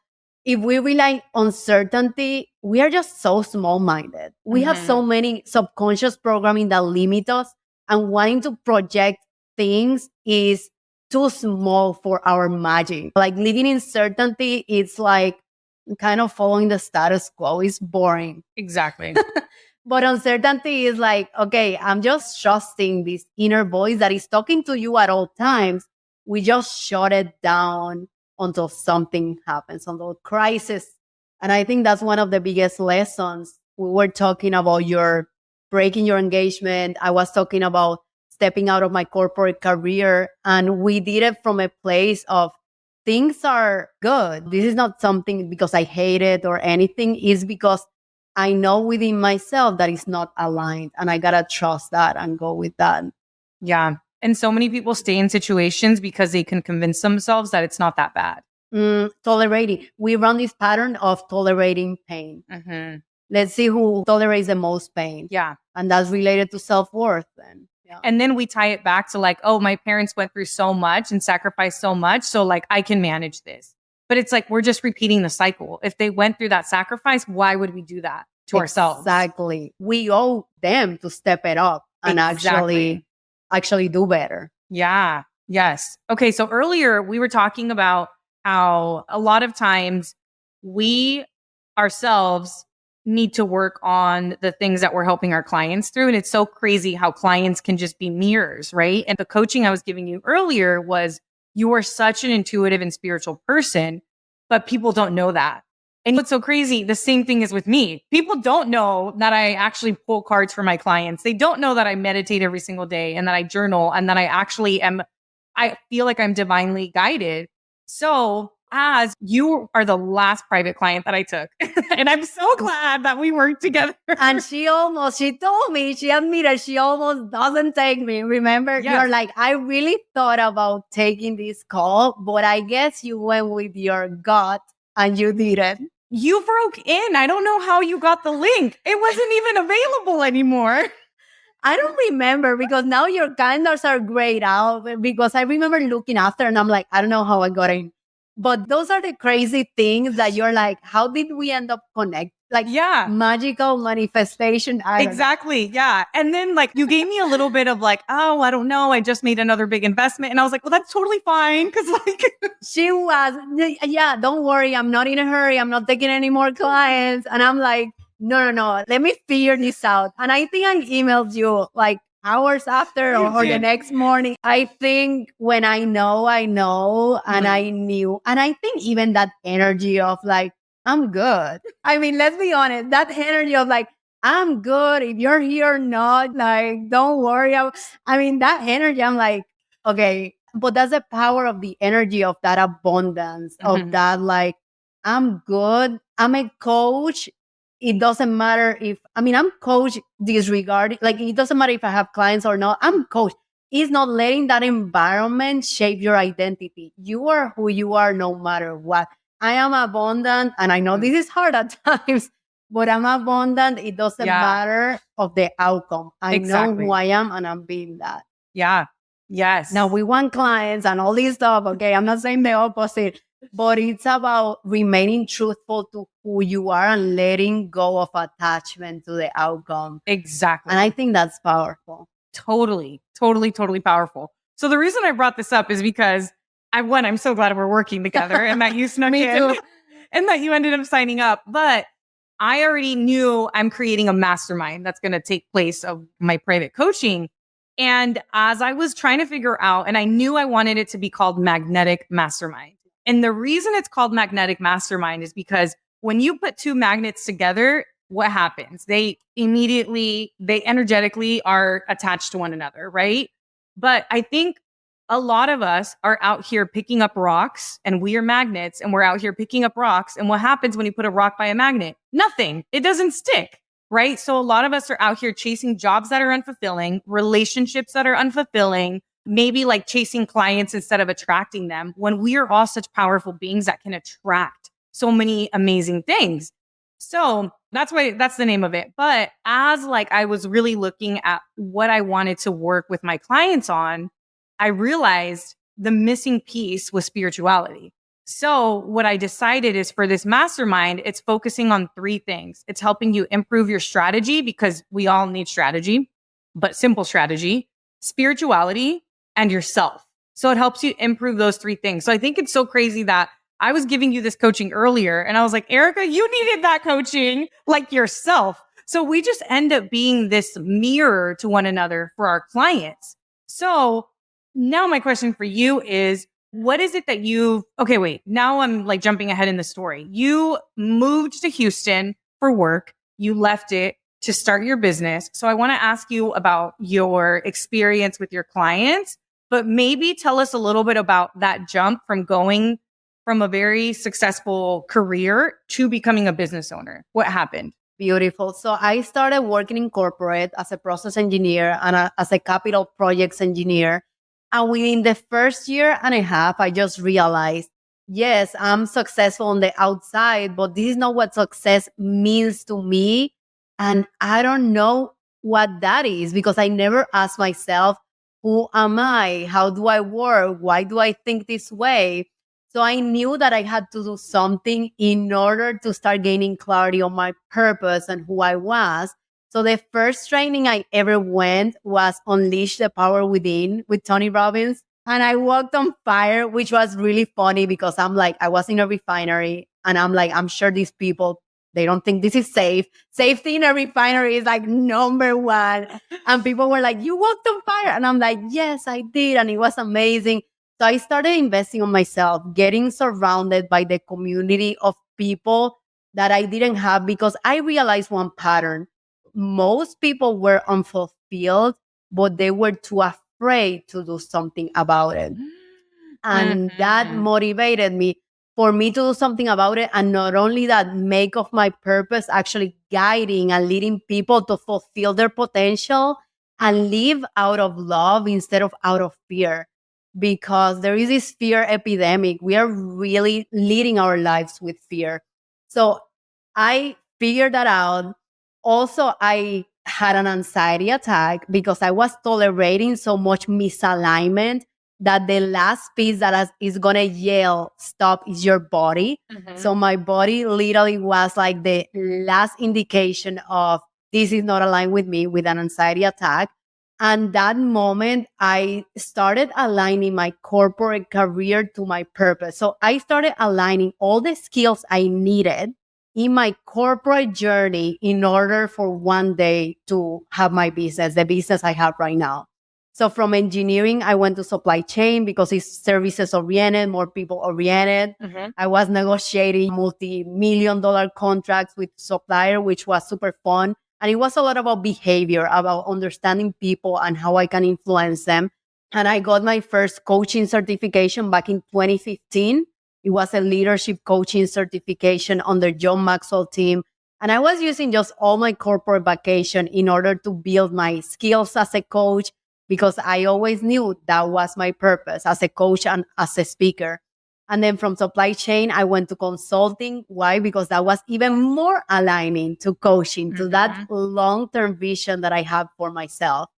if we rely on certainty, we are just so small minded. We have so many subconscious programming that limit us, and wanting to project things is too small for our magic. Like living in certainty, it's like kind of following the status quo. Is boring. Exactly. But uncertainty is like, okay, I'm just trusting this inner voice that is talking to you at all times. We just shut it down until something happens, until crisis. And I think that's one of the biggest lessons. We were talking about your breaking your engagement. I was talking about stepping out of my corporate career. And we did it from a place of things are good. This is not something because I hate it or anything. It's because I know within myself that it's not aligned, and I gotta trust that and go with that. Yeah. And so many people stay in situations because they can convince themselves that it's not that bad. Tolerating. We run this pattern of tolerating pain. Let's see who tolerates the most pain. Yeah. And that's related to self-worth then. Yeah. And then we tie it back to like, oh, my parents went through so much and sacrificed so much. So like, I can manage this. But it's like, we're just repeating the cycle. If they went through that sacrifice, why would we do that to ourselves? Exactly. We owe them to step it up and actually do better. Yeah. Yes. Okay. So earlier we were talking about how a lot of times we ourselves need to work on the things that we're helping our clients through. And it's so crazy how clients can just be mirrors, right? And the coaching I was giving you earlier was, you are such an intuitive and spiritual person, but people don't know that. And what's so crazy, the same thing is with me. People don't know that I actually pull cards for my clients. They don't know that I meditate every single day and that I journal and that I feel like I'm divinely guided. So as you are the last private client that I took, and I'm so glad that we worked together. And she told me, she admitted she almost doesn't take me. Remember, Yes. You're like, I really thought about taking this call, but I guess you went with your gut and you did it. You broke in. I don't know how you got the link. It wasn't even available anymore. I don't remember, because now your calendars are grayed out, because I remember looking after and I'm like, I don't know how I got in. But those are the crazy things that you're like, how did we end up connected? Like, Yeah. magical manifestation. I don't know. Exactly. Yeah. And then like you gave me a little bit of like, oh, I don't know. I just made another big investment. And I was like, well, that's totally fine. Cause like She was, yeah, don't worry. I'm not in a hurry. I'm not taking any more clients. And I'm like, no. Let me figure this out. And I think I emailed you like hours after or the next morning. I think when I know, and I knew. And I think even that energy of like, I'm good. I mean, let's be honest, that energy of like, I'm good. If you're here or not, like, don't worry. I mean, that energy, I'm like, okay. But that's the power of the energy of that abundance, of that, like, I'm good. I'm a coach. It doesn't matter I'm coach disregarding, like, it doesn't matter if I have clients or not. I'm coach. It's not letting that environment shape your identity. You are who you are no matter what. I am abundant, and I know this is hard at times, but I'm abundant. It doesn't matter of the outcome. I know who I am, and I'm being that. Yeah. Yes. Now we want clients and all this stuff. Okay. I'm not saying the opposite, but it's about remaining truthful to who you are and letting go of attachment to the outcome. Exactly. And I think that's powerful. Totally powerful. So the reason I brought this up is because I'm so glad we're working together and that you snuck Me in too. and that you ended up signing up. But I already knew I'm creating a mastermind that's going to take place of my private coaching. And as I was trying to figure out, and I knew I wanted it to be called Magnetic Mastermind. And the reason it's called Magnetic Mastermind is because when you put two magnets together, what happens? They energetically are attached to one another, right? But I think a lot of us are out here picking up rocks, and we are magnets, and we're out here picking up rocks. And what happens when you put a rock by a magnet? Nothing. It doesn't stick. Right? So a lot of us are out here chasing jobs that are unfulfilling, relationships that are unfulfilling, maybe like chasing clients instead of attracting them, when we are all such powerful beings that can attract so many amazing things. So that's the name of it. But as like I was really looking at what I wanted to work with my clients on, I realized the missing piece was spirituality. So what I decided is for this mastermind, it's focusing on 3 things. It's helping you improve your strategy because we all need strategy, but simple strategy, spirituality, and yourself. So it helps you improve those 3 things. So I think it's so crazy that I was giving you this coaching earlier and I was like, Erika, you needed that coaching like yourself. So we just end up being this mirror to one another for our clients. So now my question for you is, what is it that okay, wait, now I'm like jumping ahead in the story. You moved to Houston for work. You left it to start your business. So I want to ask you about your experience with your clients, but maybe tell us a little bit about that jump from going from a very successful career to becoming a business owner. What happened? Beautiful. So I started working in corporate as a process engineer and as a capital projects engineer. And within the first year and a half, I just realized, yes, I'm successful on the outside, but this is not what success means to me. And I don't know what that is because I never asked myself, who am I? How do I work? Why do I think this way? So I knew that I had to do something in order to start gaining clarity on my purpose and who I was. So the first training I ever went was Unleash the Power Within with Tony Robbins. And I walked on fire, which was really funny because I'm like, I was in a refinery and I'm like, I'm sure these people, they don't think this is safe. Safety in a refinery is like number 1. And people were like, you walked on fire. And I'm like, yes, I did. And it was amazing. So I started investing on myself, getting surrounded by the community of people that I didn't have because I realized one pattern. Most people were unfulfilled, but they were too afraid to do something about it. And that motivated me for me to do something about it. And not only that, make of my purpose actually guiding and leading people to fulfill their potential and live out of love instead of out of fear. Because there is this fear epidemic. We are really leading our lives with fear. So I figured that out. Also, I had an anxiety attack because I was tolerating so much misalignment that the last piece that is going to yell, stop, is your body. So my body literally was like the last indication of this is not aligned with me, with an anxiety attack. And that moment, I started aligning my corporate career to my purpose. So I started aligning all the skills I needed in my corporate journey in order for one day to have my business, the business I have right now. So from engineering, I went to supply chain because it's services oriented, more people oriented. I was negotiating multi-million-dollar contracts with supplier, which was super fun. And it was a lot about behavior, about understanding people and how I can influence them. And I got my first coaching certification back in 2015. It was a leadership coaching certification under John Maxwell team. And I was using just all my corporate vacation in order to build my skills as a coach because I always knew that was my purpose as a coach and as a speaker. And then from supply chain, I went to consulting. Why? Because that was even more aligning to coaching, to that long-term vision that I have for myself.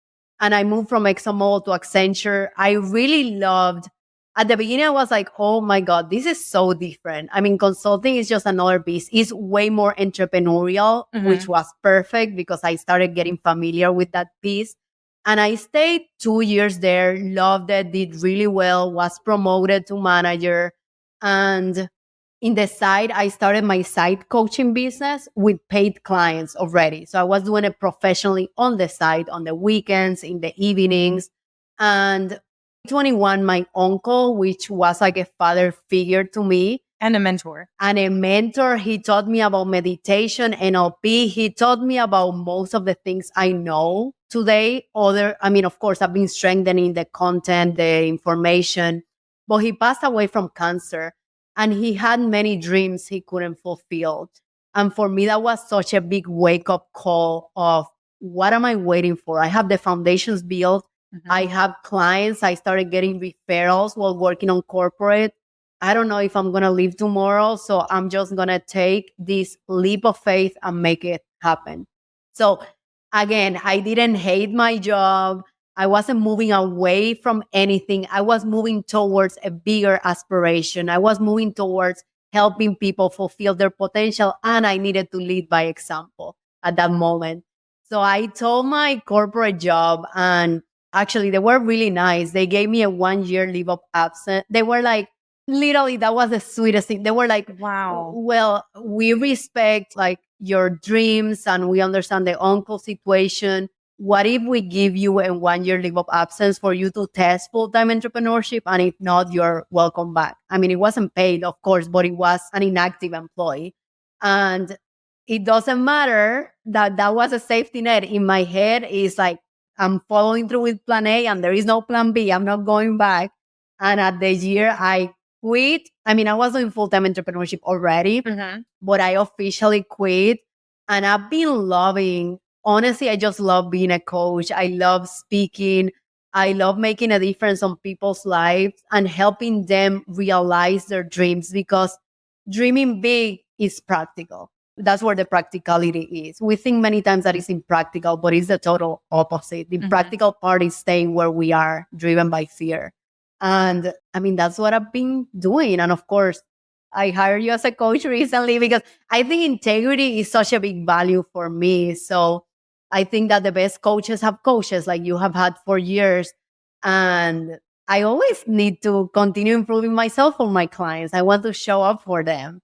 And I moved from ExxonMobil to Accenture. I really loved, at the beginning, I was like, oh my God, this is so different. I mean, consulting is just another piece. It's way more entrepreneurial, which was perfect because I started getting familiar with that piece. And I stayed 2 years there, loved it, did really well, was promoted to manager. And in the side, I started my side coaching business with paid clients already. So I was doing it professionally on the side, on the weekends, in the evenings. And 21, my uncle, which was like a father figure to me. And a mentor. He taught me about meditation, NLP. He taught me about most of the things I know today. Of course, I've been strengthening the content, the information, but he passed away from cancer and he had many dreams he couldn't fulfill. And for me, that was such a big wake up call of what am I waiting for? I have the foundations built. I have clients. I started getting referrals while working on corporate. I don't know if I'm going to live tomorrow. So I'm just going to take this leap of faith and make it happen. So again, I didn't hate my job. I wasn't moving away from anything. I was moving towards a bigger aspiration. I was moving towards helping people fulfill their potential, and I needed to lead by example at that moment. So I told my corporate job, and actually they were really nice. They gave me a 1 year leave of absence. They were like, literally, that was the sweetest thing. They were like, Wow. well, we respect like your dreams and we understand the uncle situation. What if we give you a 1 year leave of absence for you to test full-time entrepreneurship? And if not, you're welcome back. I mean, it wasn't paid, of course, but it was an inactive employee. And it doesn't matter that that was a safety net. In my head, is like, I'm following through with plan A and there is no plan B. I'm not going back. And at the year I quit, I mean, I was doing full-time entrepreneurship already, but I officially quit. And I've been loving, honestly, I just love being a coach. I love speaking. I love making a difference on people's lives and helping them realize their dreams, because dreaming big is practical. That's where the practicality is. We think many times that it's impractical, but it's the total opposite. The practical part is staying where we are, driven by fear. And I mean, that's what I've been doing. And of course, I hired you as a coach recently because I think integrity is such a big value for me. So I think that the best coaches have coaches like you have had for years. And I always need to continue improving myself for my clients. I want to show up for them.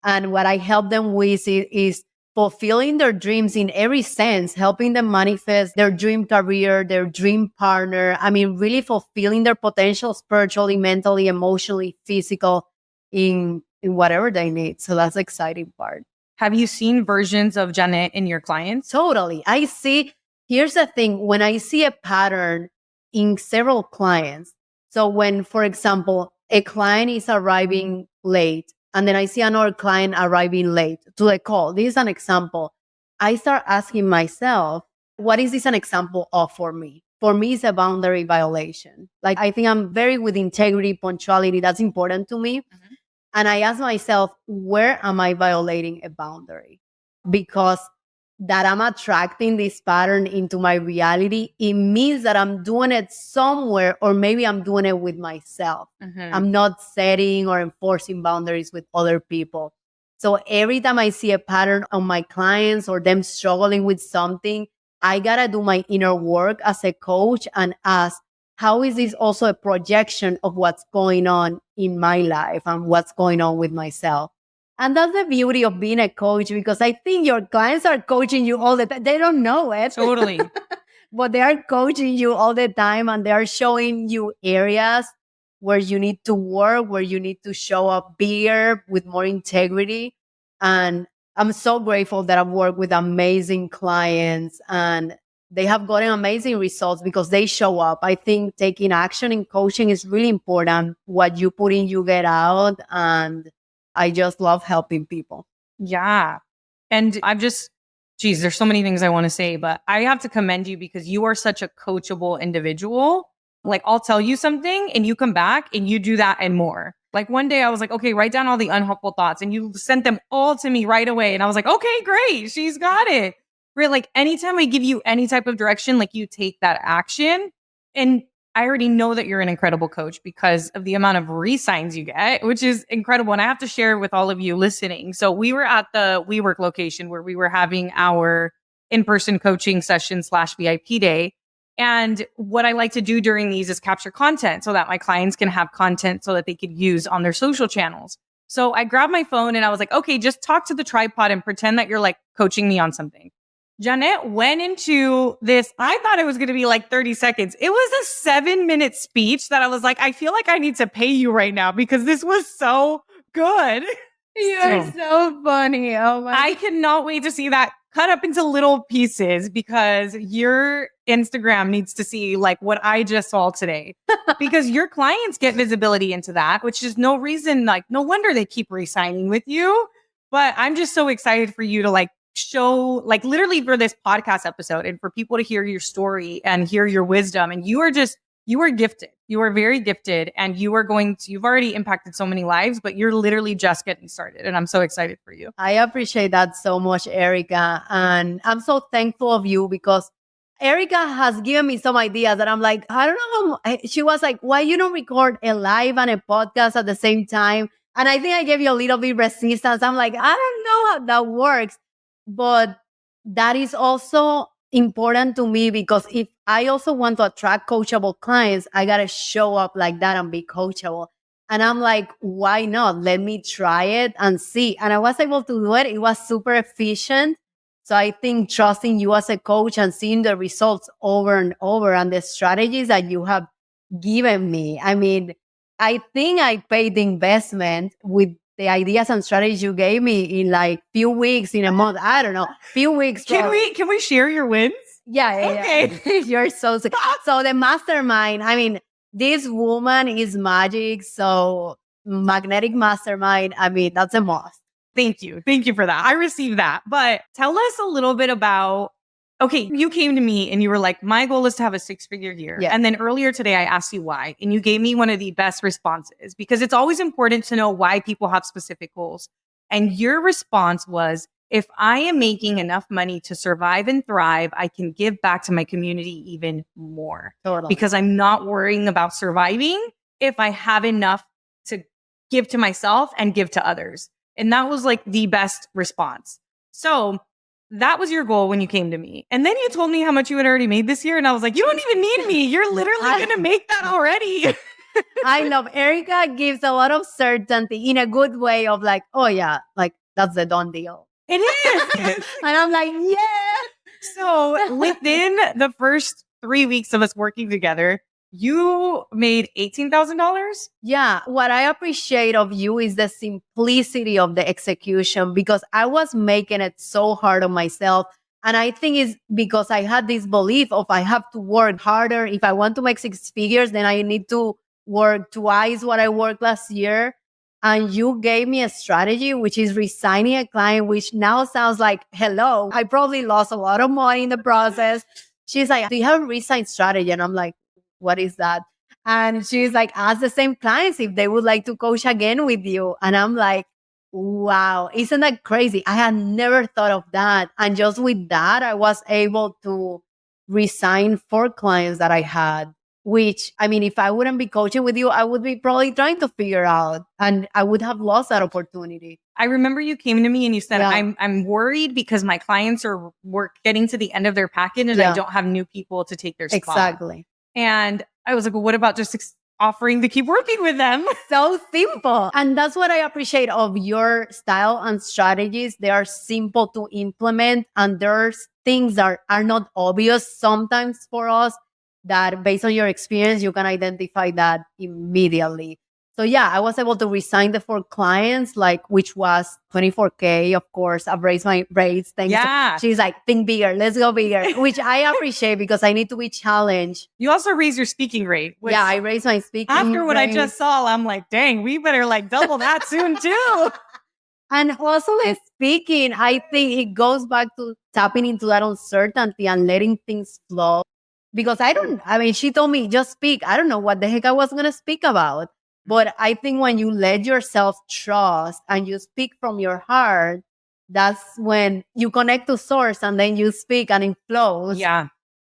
And what I help them with is fulfilling their dreams in every sense, helping them manifest their dream career, their dream partner. I mean, really fulfilling their potential spiritually, mentally, emotionally, physical, in whatever they need. So that's the exciting part. Have you seen versions of Yanet in your clients? Totally. I see. Here's the thing. When I see a pattern in several clients, so when, for example, a client is arriving late, and then I see another client arriving late to the call. This is an example. I start asking myself, what is this an example of for me? For me, it's a boundary violation. Like, I think I'm very with integrity, punctuality. That's important to me. And I ask myself, where am I violating a boundary? Because that I'm attracting this pattern into my reality, it means that I'm doing it somewhere, or maybe I'm doing it with myself. I'm not setting or enforcing boundaries with other people. So every time I see a pattern on my clients or them struggling with something, I gotta do my inner work as a coach and ask, how is this also a projection of what's going on in my life and what's going on with myself? And that's the beauty of being a coach, because I think your clients are coaching you all the time. They don't know it. Totally. But they are coaching you all the time, and they are showing you areas where you need to work, where you need to show up bigger with more integrity. And I'm so grateful that I've worked with amazing clients and they have gotten amazing results because they show up. I think taking action in coaching is really important. What you put in, you get out. And I just love helping people. Yeah. And geez, there's so many things I want to say, but I have to commend you because you are such a coachable individual. Like, I'll tell you something and you come back and you do that and more. Like, one day I was like, okay, write down all the unhelpful thoughts, and you sent them all to me right away. And I was like, okay, great. She's got it. Right. Like, anytime I give you any type of direction, like, you take that action. And I already know that you're an incredible coach because of the amount of re-signs you get, which is incredible. And I have to share with all of you listening. So we were at the WeWork location where we were having our in-person coaching session / VIP day. And what I like to do during these is capture content so that my clients can have content so that they could use on their social channels. So I grabbed my phone and I was like, okay, just talk to the tripod and pretend that you're like coaching me on something. Yanet went into this. I thought it was going to be like 30 seconds. It was a 7-minute speech that I was like, I feel like I need to pay you right now because this was so good. You're so funny. Oh my! I cannot wait to see that cut up into little pieces because your Instagram needs to see like what I just saw today because your clients get visibility into that, which is no reason, like, no wonder they keep re-signing with you. But I'm just so excited for you to like show, like, literally for this podcast episode and for people to hear your story and hear your wisdom. And you are gifted. You are very gifted, and you've already impacted so many lives, but you're literally just getting started. And I'm so excited for you. I appreciate that so much, Erika. And I'm so thankful of you because Erika has given me some ideas that I'm like, I don't know. She was like, why you don't record a live and a podcast at the same time? And I think I gave you a little bit resistance. I'm like, I don't know how that works. But that is also important to me because if I also want to attract coachable clients, I got to show up like that and be coachable. And I'm like, why not? Let me try it and see. And I was able to do it. It was super efficient. So I think trusting you as a coach and seeing the results over and over and the strategies that you have given me. I mean, I think I paid the investment with the ideas and strategies you gave me in like few weeks, in a month. I don't know, few weeks. Can we share your wins? Yeah. Okay. You're so sick. So the mastermind, I mean, this woman is magic. So magnetic mastermind, I mean, that's a must. Thank you. Thank you for that. I received that. But tell us a little bit about, okay, you came to me and you were like, my goal is to have a 6-figure year. Yeah. And then earlier today, I asked you why. And you gave me one of the best responses because it's always important to know why people have specific goals. And your response was, if I am making enough money to survive and thrive, I can give back to my community even more. Totally. Because I'm not worrying about surviving if I have enough to give to myself and give to others. And that was like the best response. So that was your goal when you came to me. And then you told me how much you had already made this year. And I was like, you don't even need me. You're literally going to make that already. I love Erika gives a lot of certainty in a good way of like, oh yeah, like that's the done deal. It is. And I'm like, yeah. So within the first 3 weeks of us working together, you made $18,000? Yeah. What I appreciate of you is the simplicity of the execution because I was making it so hard on myself. And I think it's because I had this belief of I have to work harder. If I want to make 6 figures, then I need to work twice what I worked last year. And you gave me a strategy, which is resigning a client, which now sounds like, hello, I probably lost a lot of money in the process. She's like, do you have a resign strategy? And I'm like, what is that? And she's like, ask the same clients if they would like to coach again with you. And I'm like, wow, isn't that crazy? I had never thought of that. And just with that, I was able to resign 4 clients that I had, which, I mean, if I wouldn't be coaching with you, I would be probably trying to figure out and I would have lost that opportunity. I remember you came to me and you said, Yeah. I'm worried because my clients are getting to the end of their package and Yeah. I don't have new people to take their spot. Exactly. And I was like, well, what about just offering to keep working with them? So simple. And that's what I appreciate of your style and strategies. They are simple to implement and there's things that are not obvious sometimes for us that based on your experience, you can identify that immediately. So yeah, I was able to resign the 4 clients, like which was $24K. Of course, I've raised my rates. Thanks. Yeah. She's like, think bigger, let's go bigger, which I appreciate because I need to be challenged. You also raise your speaking rate. Which Yeah, I raised my speaking after what I rate. just saw, I'm like, dang, we better like double that soon too. And also the speaking, I think it goes back to tapping into that uncertainty and letting things flow. Because she told me, just speak. I don't know what the heck I was going to speak about. But I think when you let yourself trust and you speak from your heart, that's when you connect to source and then you speak and it flows. Yeah.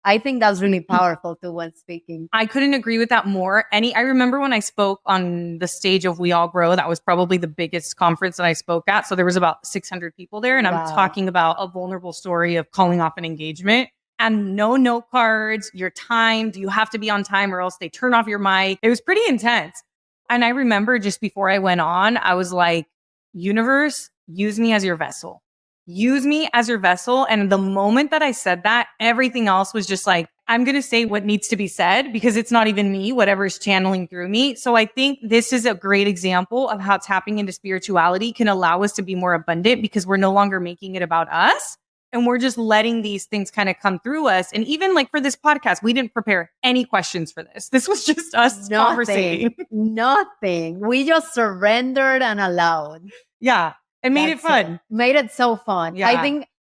I think that's really powerful too when speaking. I couldn't agree with that more. I remember when I spoke on the stage of We All Grow, that was probably the biggest conference that I spoke at. So there was about 600 people there. And Wow. I'm talking about a vulnerable story of calling off an engagement and no note cards. You're timed. You have to be on time or else they turn off your mic. It was pretty intense. And I remember just before I went on, I was like, universe, use me as your vessel. Use me as your vessel. And the moment that I said that, everything else was just like, I'm going to say what needs to be said because it's not even me, whatever's channeling through me. So I think this is a great example of how tapping into spirituality can allow us to be more abundant because we're no longer making it about us. And we're just letting these things kind of come through us. And even like for this podcast, we didn't prepare any questions for this. This was just us conversating. Nothing. We just surrendered and allowed. Yeah. And made it fun. Made it so fun. Yeah.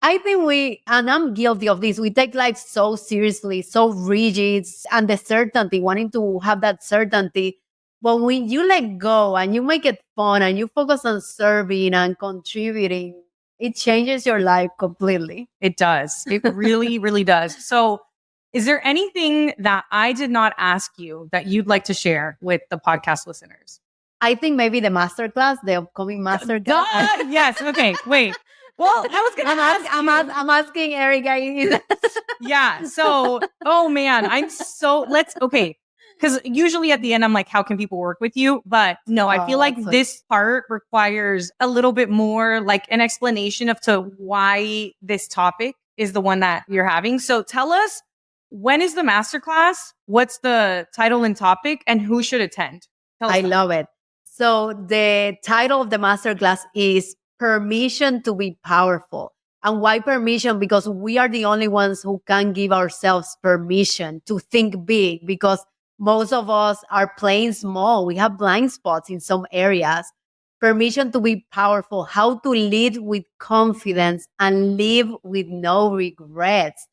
I think we, and I'm guilty of this, we take life so seriously, so rigid, and the certainty, wanting to have that certainty. But when you let go and you make it fun and you focus on serving and contributing, it changes your life completely. It does. It really, really does. So Is there anything that I did not ask you that you'd like to share with the podcast listeners? I think maybe the masterclass, the upcoming masterclass. Yes. Okay. Wait. Well, I was going to ask. I'm asking Erika. Yeah. So, oh man, okay. Because usually at the end, I'm like, how can people work with you? But no, I feel like this part requires a little bit more like an explanation of to why this topic is the one that you're having. So tell us, when is the masterclass? What's the title and topic, and who should attend? I love it. So the title of the masterclass is Permission to be Powerful. And why permission? Because we are the only ones who can give ourselves permission to think big, because most of us are playing small. We have blind spots in some areas. Permission to be powerful, how to lead with confidence and live with no regrets.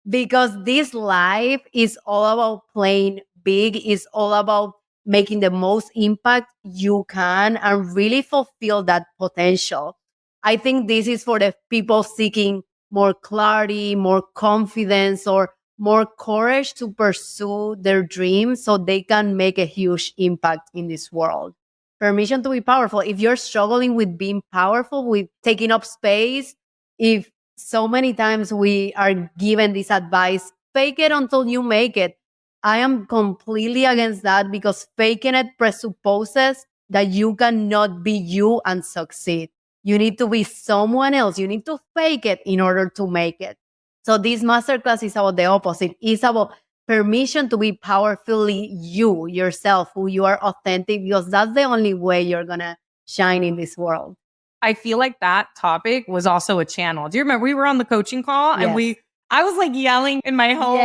Because this life is all about playing big, it's all about making the most impact you can and really fulfill that potential. I think this is for the people seeking more clarity, more confidence, or more courage to pursue their dreams so they can make a huge impact in this world. Permission to be powerful. If you're struggling with being powerful, with taking up space, if so many times we are given this advice, fake it until you make it. I am completely against that, because faking it presupposes that you cannot be you and succeed. You need to be someone else. You need to fake it in order to make it. So this masterclass is about the opposite. It's about permission to be powerfully you, yourself, who you are authentic, because that's the only way you're going to shine in this world. I feel like that topic was also a channel. Do you remember we were on the coaching call and I was like yelling in my home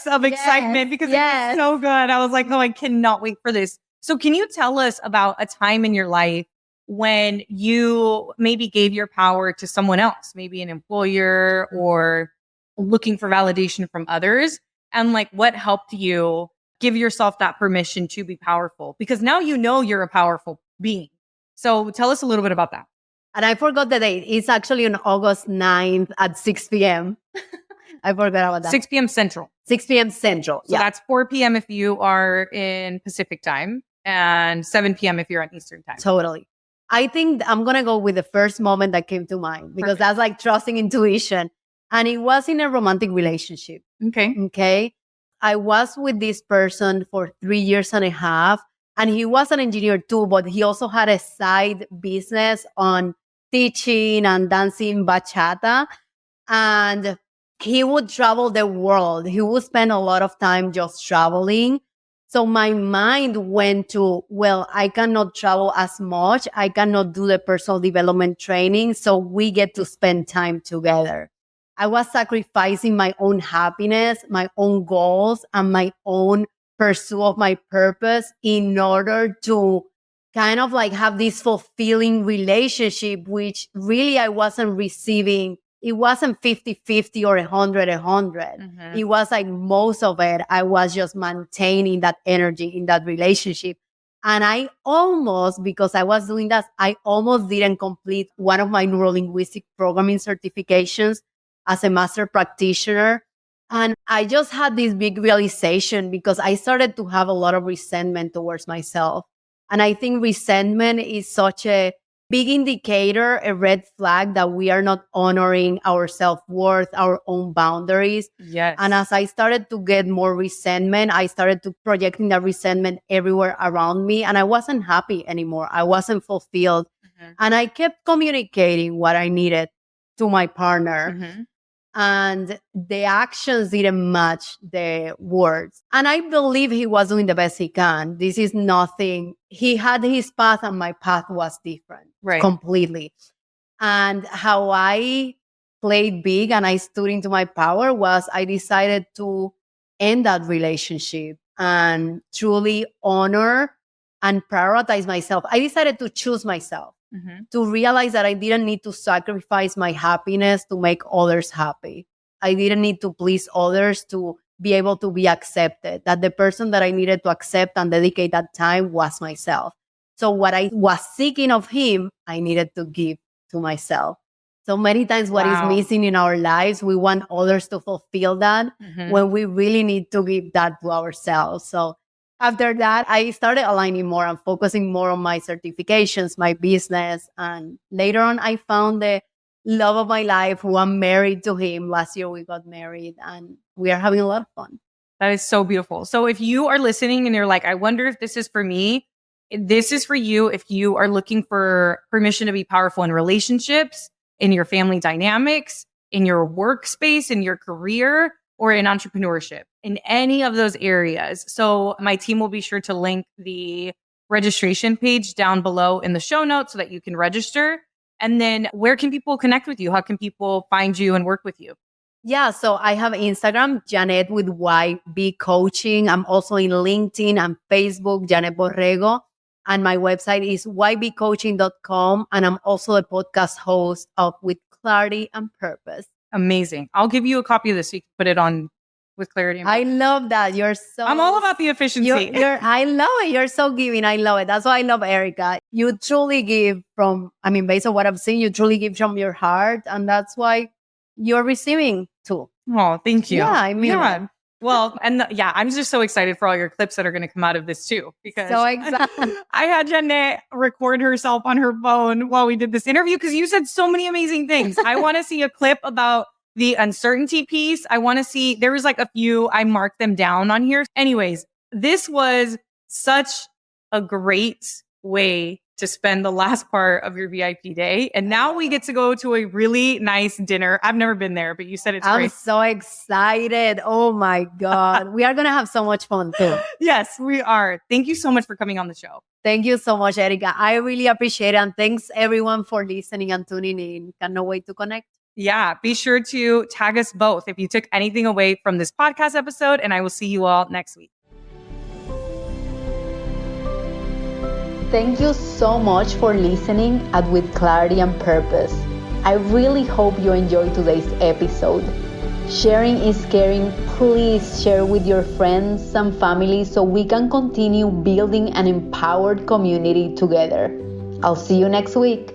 of excitement because it was so good. I was like, oh, I cannot wait for this. So can you tell us about a time in your life when you maybe gave your power to someone else, maybe an employer or looking for validation from others? And like, what helped you give yourself that permission to be powerful? Because now you know you're a powerful being. So tell us a little bit about that. And I forgot the date. It's actually on August 9th at 6 p.m. I forgot about that. 6 p.m. Central. 6 p.m. Central. So that's 4 p.m. if you are in Pacific time and 7 p.m. if you're on Eastern time. Totally. I think I'm going to go with the first moment that came to mind, because that's like trusting intuition. And it was in a romantic relationship. Okay. I was with this person for 3 years and a half. And he was an engineer too, but he also had a side business on teaching and dancing bachata. And he would travel the world. He would spend a lot of time just traveling. So my mind went to, well, I cannot travel as much. I cannot do the personal development training. So we get to spend time together. I was sacrificing my own happiness, my own goals, and my own pursuit of my purpose in order to kind of like have this fulfilling relationship, which really I wasn't receiving. It wasn't 50-50 or 100-100. Mm-hmm. It was like most of it, I was just maintaining that energy in that relationship. And I almost, because I was doing that, I almost didn't complete one of my neuro-linguistic programming certifications as a master practitioner. And I just had this big realization, because I started to have a lot of resentment towards myself. And I think resentment is such a big indicator, a red flag that we are not honoring our self-worth, our own boundaries. Yes. And as I started to get more resentment, I started to projecting that resentment everywhere around me. And I wasn't happy anymore. I wasn't fulfilled. Mm-hmm. And I kept communicating what I needed to my partner. Mm-hmm. And the actions didn't match the words. And I believe he was doing the best he can. This is nothing. He had his path and my path was different. Right. Completely. And how I played big and I stood into my power was I decided to end that relationship and truly honor and prioritize myself. I decided to choose myself. Mm-hmm. To realize that I didn't need to sacrifice my happiness to make others happy. I didn't need to please others to be able to be accepted. That the person that I needed to accept and dedicate that time was myself. So what I was seeking of him, I needed to give to myself. So many times what is Wow. missing in our lives, we want others to fulfill that Mhm. when we really need to give that to ourselves. So after that, I started aligning more and focusing more on my certifications, my business. And later on, I found the love of my life who I'm married to him. Last year, we got married and we are having a lot of fun. That is so beautiful. So if you are listening and you're like, I wonder if this is for me, this is for you if you are looking for permission to be powerful in relationships, in your family dynamics, in your workspace, in your career, or in entrepreneurship, in any of those areas. So my team will be sure to link the registration page down below in the show notes so that you can register. And then where can people connect with you? How can people find you and work with you? Yeah, so I have Instagram, Yanet with YB Coaching. I'm also in LinkedIn and Facebook, Yanet Borrego. And my website is ybcoaching.com. And I'm also a podcast host of With Clarity and Purpose. Amazing. I'll give you a copy of this so you can put it on with clarity. And I love that. You're so... I'm all about the efficiency. I love it. You're so giving. I love it. That's why I love Erika. You truly give based on what I've seen, you truly give from your heart. And that's why you're receiving too. Oh, thank you. Yeah, I mean, yeah. Well, and I'm just so excited for all your clips that are going to come out of this too, because so exactly. I had Yanet record herself on her phone while we did this interview because you said so many amazing things. I want to see a clip about the uncertainty piece. I want to see, there was like a few, I marked them down on here. Anyways, this was such a great way to spend the last part of your VIP day. And now we get to go to a really nice dinner. I've never been there, but you said it's I'm great. so excited. Oh my God. We are going to have so much fun too. Yes, we are. Thank you so much for coming on the show. Thank you so much, Erika. I really appreciate it. And thanks everyone for listening and tuning in. Cannot wait to connect. Yeah, be sure to tag us both if you took anything away from this podcast episode, and I will see you all next week. Thank you so much for listening at With Clarity and Purpose. I really hope you enjoyed today's episode. Sharing is caring. Please share with your friends and family so we can continue building an empowered community together. I'll see you next week.